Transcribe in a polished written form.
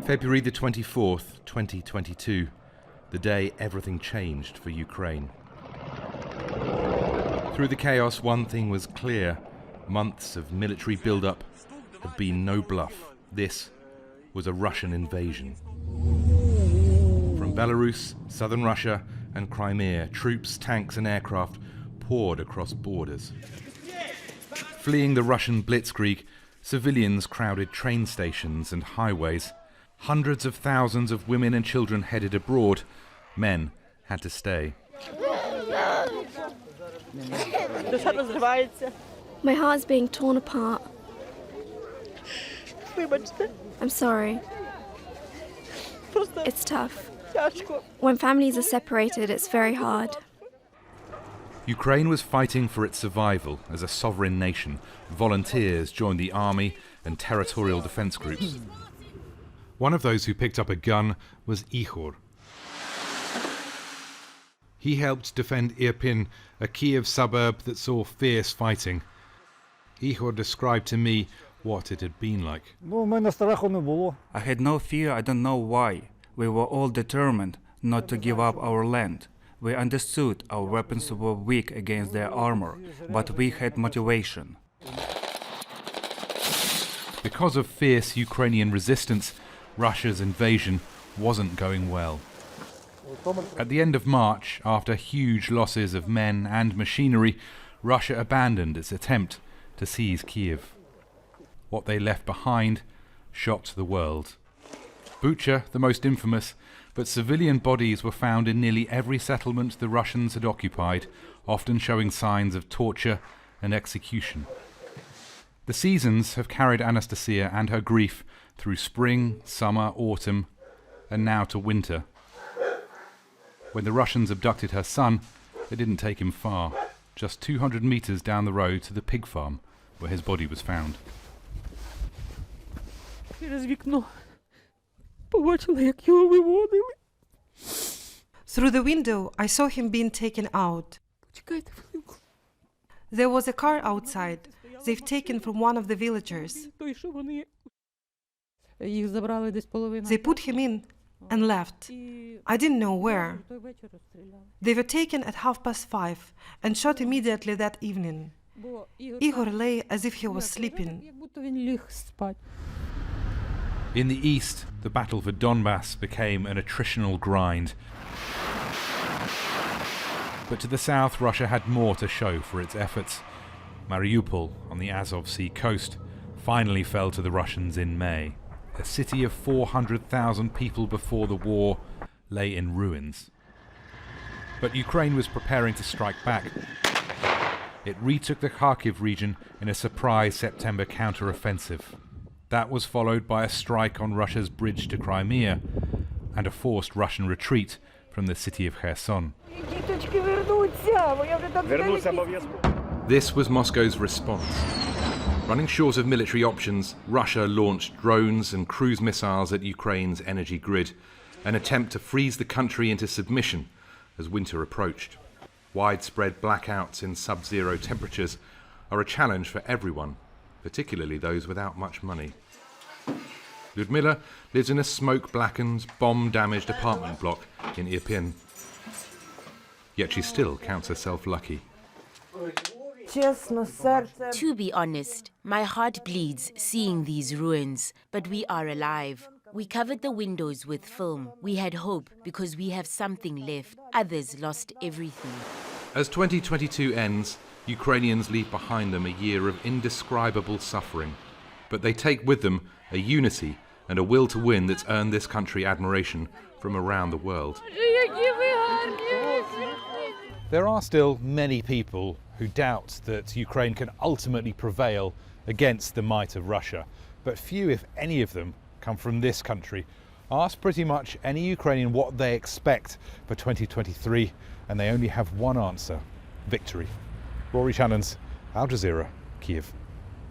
February the 24th, 2022, the day everything changed for Ukraine. Through the chaos, one thing was clear. Months of military build-up had been no bluff. This was a Russian invasion. From Belarus, southern Russia and Crimea, troops, tanks and aircraft poured across borders. Fleeing the Russian blitzkrieg, civilians crowded train stations and highways. Hundreds of thousands of women and children headed abroad. Men had to stay. My heart's being torn apart. I'm sorry. It's tough. When families are separated, it's very hard. Ukraine was fighting for its survival as a sovereign nation. Volunteers joined the army and territorial defense groups. One of those who picked up a gun was IHOR. He helped defend IRPIN, a Kyiv suburb that saw fierce fighting. IHOR described to me what it had been like. I had no fear, I don't know why. We were all determined not to give up our land. We understood our weapons were weak against their armor, but we had motivation. Because of fierce Ukrainian resistance, Russia's invasion wasn't going well. At the end of March, after huge losses of men and machinery, Russia abandoned its attempt to seize Kyiv. What they left behind shocked the world. Bucha, the most infamous, but civilian bodies were found in nearly every settlement the Russians had occupied, often showing signs of torture and execution. The seasons have carried Anastasia and her grief through spring, summer, autumn, and now to winter. When the Russians abducted her son, they didn't take him far, just 200 meters down the road to the pig farm where his body was found. Through the window, I saw him being taken out. There was a car outside. They've taken from one of the villagers. They put him in and left. I didn't know where. They were taken at 5:30 and shot immediately that evening. Igor lay as if he was sleeping. In the east, the battle for Donbass became an attritional grind. But to the south, Russia had more to show for its efforts. Mariupol, on the Azov Sea coast, finally fell to the Russians in May. A city of 400,000 people before the war lay in ruins. But Ukraine was preparing to strike back. It retook the Kharkiv region in a surprise September counter-offensive. That was followed by a strike on Russia's bridge to Crimea and a forced Russian retreat from the city of Kherson. This was Moscow's response. Running short of military options, Russia launched drones and cruise missiles at Ukraine's energy grid, an attempt to freeze the country into submission as winter approached. Widespread blackouts in sub-zero temperatures are a challenge for everyone, particularly those without much money. LUDMYLA lives in a smoke-blackened, bomb-damaged apartment block in IRPIN. Yet she still counts herself lucky. To be honest, my heart bleeds seeing these ruins, but we are alive. We covered the windows with film. We had hope because we have something left. Others lost everything. As 2022 ends, Ukrainians leave behind them a year of indescribable suffering. But they take with them a unity and a will to win that's earned this country admiration from around the world. There are still many people who doubt that Ukraine can ultimately prevail against the might of Russia, but few, if any of them, come from this country. Ask pretty much any Ukrainian what they expect for 2023, and they only have one answer: victory. Rory, Challands, Al Jazeera, Kyiv.